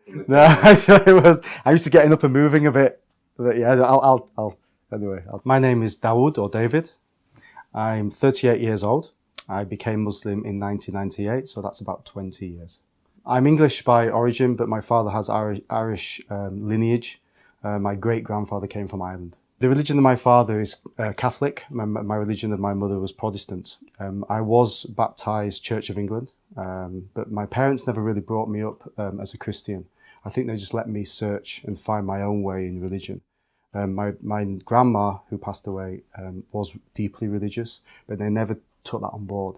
No, it was. I used to getting up and moving a bit. But yeah, anyway. My name is Dawood or David. I'm 38 years old. I became Muslim in 1998, so that's about 20 years. I'm English by origin, but my father has Irish lineage. My great-grandfather came from Ireland. The religion of my father is Catholic. My religion of my mother was Protestant. I was baptised Church of England, but my parents never really brought me up as a Christian. I think they just let me search and find my own way in religion. My grandma, who passed away, was deeply religious, but they never took that on board.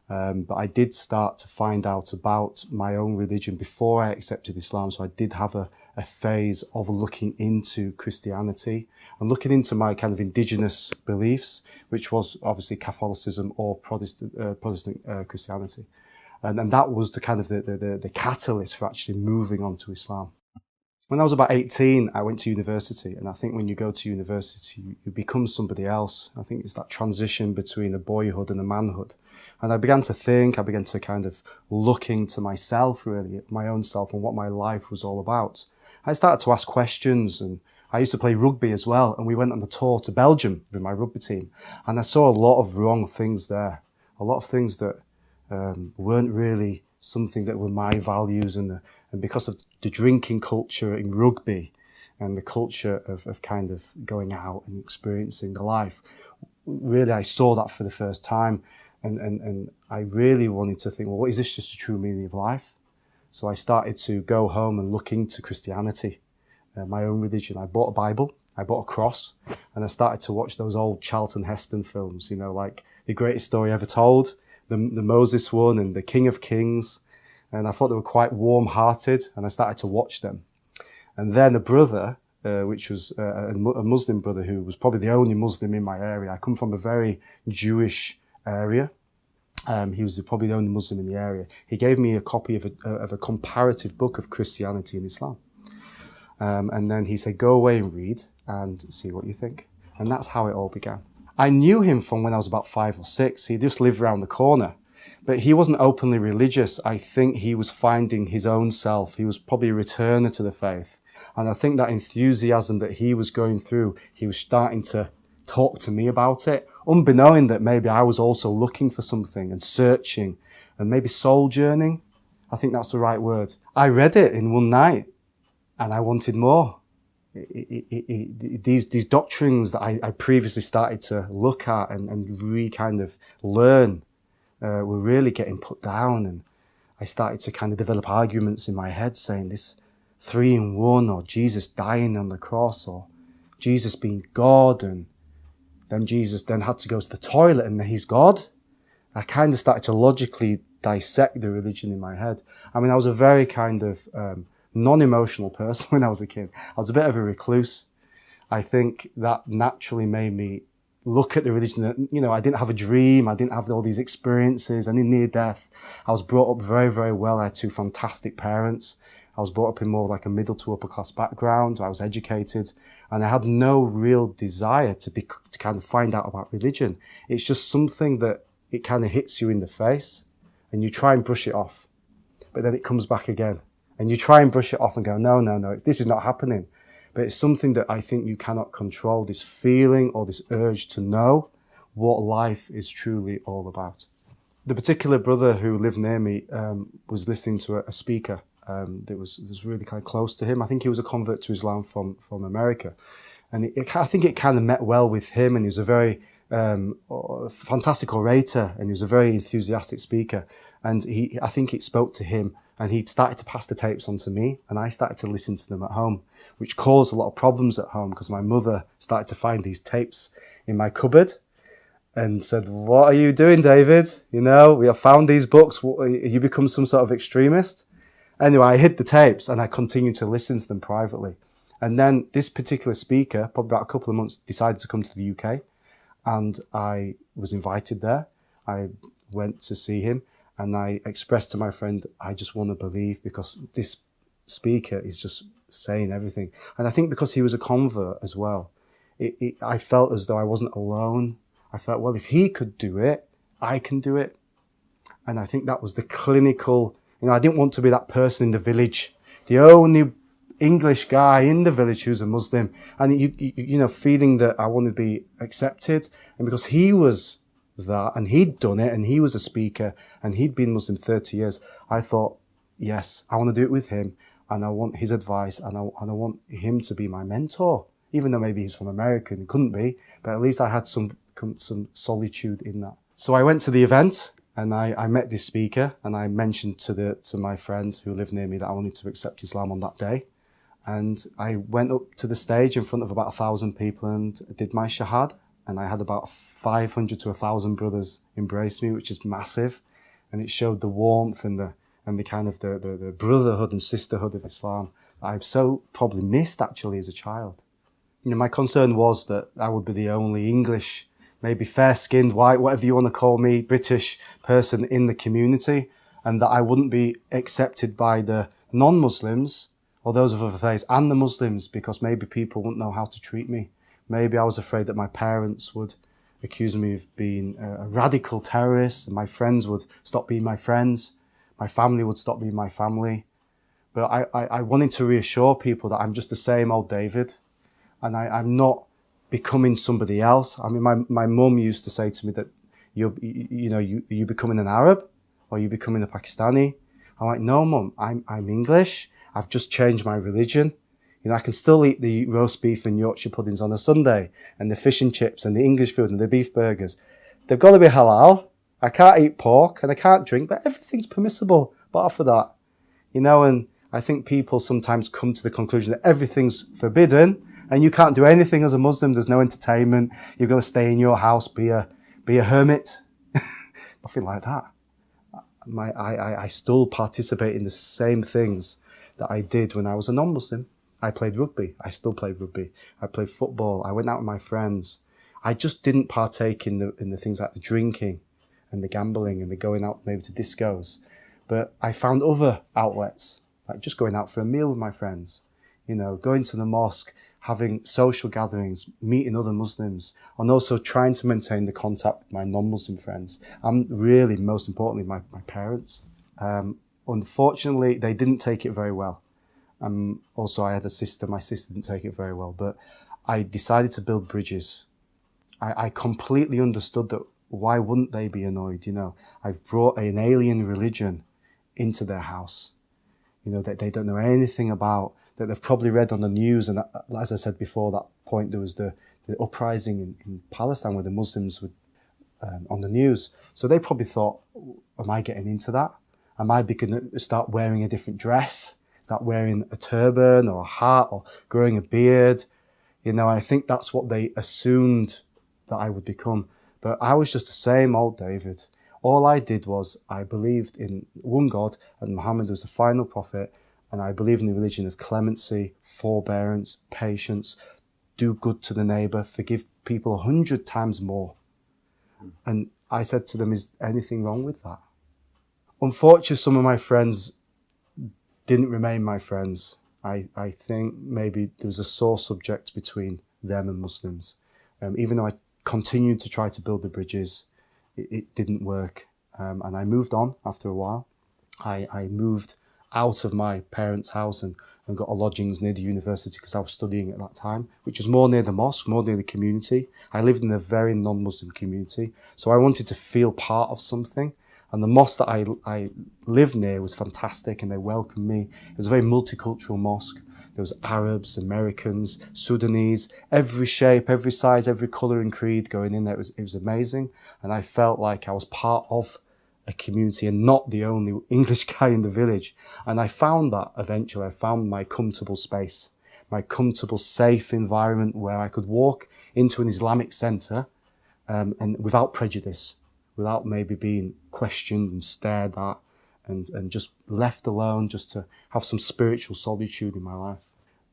But I did start to find out about my own religion before I accepted Islam. So I did have a phase of looking into Christianity and looking into my kind of indigenous beliefs, which was obviously Catholicism or Protestant Christianity. And that was the kind of the catalyst for actually moving on to Islam. When I was about 18, I went to university. And I think when you go to university, you become somebody else. I think it's that transition between the boyhood and the manhood. And I began to think, I began to kind of look into myself, really, my own self and what my life was all about. I started to ask questions, and I used to play rugby as well. And we went on a tour to Belgium with my rugby team. And I saw a lot of wrong things there, a lot of things that weren't really something that were my values. And because of the drinking culture in rugby and the culture of kind of going out and experiencing the life, really I saw that for the first time. And I really wanted to think, well, what is this just a true meaning of life? So I started to go home and look into Christianity, my own religion. I bought a Bible, I bought a cross, and I started to watch those old Charlton Heston films, you know, like The Greatest Story Ever Told, the Moses one and The King of Kings. And I thought they were quite warm-hearted, and I started to watch them. And then a brother, which was a Muslim brother who was probably the only Muslim in my area. I come from a very Jewish area. He was probably the only Muslim in the area. He gave me a copy of a comparative book of Christianity and Islam. And then he said, go away and read and see what you think. And that's how it all began. I knew him from when I was about 5 or 6. He just lived around the corner. But he wasn't openly religious. I think he was finding his own self. He was probably a returner to the faith. And I think that enthusiasm that he was going through, he was starting to talk to me about it, unbeknown that maybe I was also looking for something and searching and maybe soul journeying. I think that's the right word. I read it in one night and I wanted more. These doctrines that I previously started to look at and kind of learn were really getting put down, and I started to kind of develop arguments in my head saying this 3 in 1, or Jesus dying on the cross, or Jesus being God, and then Jesus then had to go to the toilet and he's God. I kind of started to logically dissect the religion in my head. I mean, I was a very kind of non-emotional person when I was a kid. I was a bit of a recluse. I think that naturally made me look at the religion that, you know, I didn't have a dream. I didn't have all these experiences. I didn't near death. I was brought up very, very well. I had 2 fantastic parents. I was brought up in more like a middle to upper class background. I was educated, and I had no real desire to kind of find out about religion. It's just something that it kind of hits you in the face and you try and brush it off, but then it comes back again and you try and brush it off and go, no, this is not happening. But it's something that I think you cannot control, this feeling or this urge to know what life is truly all about. The particular brother who lived near me was listening to a speaker that was really kind of close to him. I think he was a convert to Islam from America. And I think it kind of met well with him, and he was a very fantastic orator, and he was a very enthusiastic speaker. And I think it spoke to him, and he started to pass the tapes on to me, and I started to listen to them at home, which caused a lot of problems at home because my mother started to find these tapes in my cupboard and said, "What are you doing, David? You know, we have found these books. You become some sort of extremist." Anyway, I hid the tapes and I continued to listen to them privately. And then this particular speaker, probably about a couple of months, decided to come to the UK, and I was invited there. I went to see him, and I expressed to my friend, I just want to believe, because this speaker is just saying everything. And I think because he was a convert as well, I felt as though I wasn't alone. I felt, well, if he could do it, I can do it. And I think that was the clinical, I didn't want to be that person in the village the only English guy in the village who's a Muslim, and you know, feeling that I wanted to be accepted, and because he was that, and he'd done it, and he was a speaker, and he'd been Muslim 30 years, I thought, yes, I want to do it with him, and I want his advice, and I want him to be my mentor, even though maybe he's from America and couldn't be, but at least I had some solitude in that. So I went to the event, and I met this speaker, and I mentioned to my friend who lived near me that I wanted to accept Islam on that day. And I went up to the stage in front of about 1,000 people and did my shahada. And I had about 500 to 1,000 brothers embrace me, which is massive. And it showed the warmth and the kind of the brotherhood and sisterhood of Islam that I've so probably missed actually as a child. You know, my concern was that I would be the only English, maybe fair-skinned, white, whatever you want to call me, British person in the community, and that I wouldn't be accepted by the non-Muslims or those of other faiths and the Muslims, because maybe people wouldn't know how to treat me. Maybe I was afraid that my parents would accuse me of being a radical terrorist, and my friends would stop being my friends. My family would stop being my family. But I wanted to reassure people that I'm just the same old David, and I'm not becoming somebody else. I mean, my mum used to say to me that you becoming an Arab, or you becoming a Pakistani. I'm like, no, Mum, I'm English. I've just changed my religion. You know, I can still eat the roast beef and Yorkshire puddings on a Sunday, and the fish and chips and the English food and the beef burgers. They've got to be halal. I can't eat pork and I can't drink, but everything's permissible bar for that. You know, and I think people sometimes come to the conclusion that everything's forbidden and you can't do anything as a Muslim. There's no entertainment. You've got to stay in your house, be a hermit. Nothing like that. I still participate in the same things that I did when I was a non-Muslim. I played rugby. I still play rugby. I played football. I went out with my friends. I just didn't partake in the things like the drinking and the gambling and the going out maybe to discos. But I found other outlets, like just going out for a meal with my friends, you know, going to the mosque, having social gatherings, meeting other Muslims, and also trying to maintain the contact with my non-Muslim friends. And really, most importantly, my parents. Unfortunately, they didn't take it very well. Also, I had a sister. My sister didn't take it very well. But I decided to build bridges. I completely understood that why wouldn't they be annoyed? You know, I've brought an alien religion into their house, you know, that they don't know anything about, that they've probably read on the news. And as I said before that point, there was the uprising in Palestine where the Muslims were on the news. So they probably thought, am I getting into that? Am I going to start wearing a different dress, start wearing a turban or a hat or growing a beard? You know, I think that's what they assumed that I would become. But I was just the same old David. All I did was I believed in one God and Muhammad was the final prophet. And I believe in the religion of clemency, forbearance, patience, do good to the neighbour, forgive people 100 times more. And I said to them, is anything wrong with that? Unfortunately, some of my friends didn't remain my friends. I think maybe there was a sore subject between them and Muslims. Even though I continued to try to build the bridges, it didn't work. And I moved on after a while. I moved out of my parents' house and got a lodgings near the university because I was studying at that time, which was more near the mosque, more near the community. I lived in a very non-Muslim community, so I wanted to feel part of something. And the mosque that I lived near was fantastic and they welcomed me. It was a very multicultural mosque. There was Arabs, Americans, Sudanese, every shape, every size, every colour and creed going in there. It was amazing. And I felt like I was part of a community and not the only English guy in the village. And I found that eventually. I found my comfortable space, my comfortable, safe environment where I could walk into an Islamic centre and without prejudice, without maybe being questioned and stared at and just left alone, just to have some spiritual solitude in my life.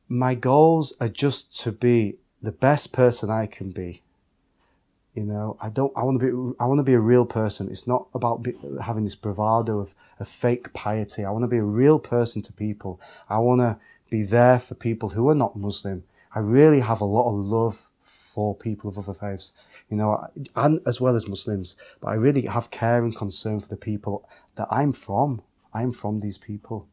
My goals are just to be the best person I can be. You know, I want to be a real person. It's not about having this bravado of fake piety. I want to be a real person to people. I want to be there for people who are not Muslim. I really have a lot of love for people of other faiths, you know, and as well as Muslims. But I really have care and concern for the people that I'm from. I'm from these people.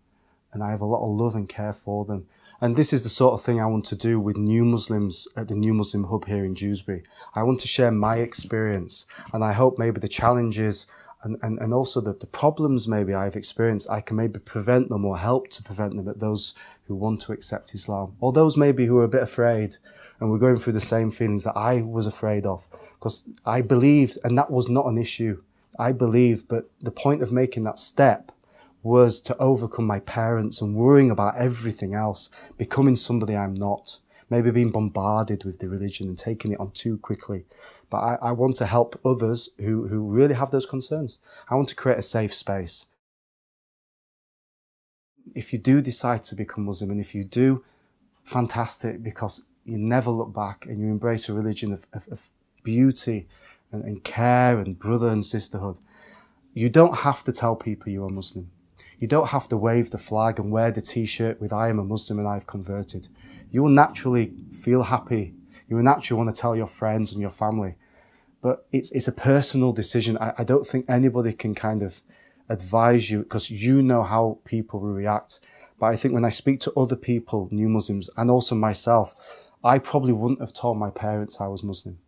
and I have a lot of love and care for them. And this is the sort of thing I want to do with new Muslims at the New Muslim Hub here in Dewsbury. I want to share my experience, and I hope maybe the challenges and also the problems maybe I've experienced, I can maybe prevent them or help to prevent them at those who want to accept Islam, or those maybe who are a bit afraid and we're going through the same feelings that I was afraid of, because I believed, and that was not an issue. I believed, but the point of making that step was to overcome my parents and worrying about everything else, becoming somebody I'm not, maybe being bombarded with the religion and taking it on too quickly. But I want to help others who really have those concerns. I want to create a safe space. If you do decide to become Muslim, and if you do, fantastic, because you never look back and you embrace a religion of beauty and care and brother and sisterhood. You don't have to tell people you're a Muslim. You don't have to wave the flag and wear the t-shirt with I am a Muslim and I've converted. You will naturally feel happy. You will naturally want to tell your friends and your family. But it's a personal decision. I don't think anybody can kind of advise you, because you know how people will react. But I think when I speak to other people, new Muslims, and also myself, I probably wouldn't have told my parents I was Muslim,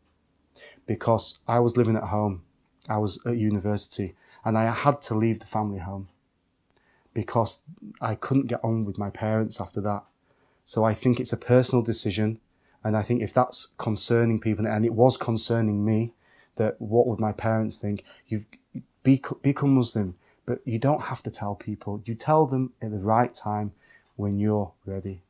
because I was living at home. I was at university and I had to leave the family home because I couldn't get on with my parents after that. So I think it's a personal decision. And I think if that's concerning people, and it was concerning me, that what would my parents think? You've become Muslim, but you don't have to tell people. You tell them at the right time when you're ready.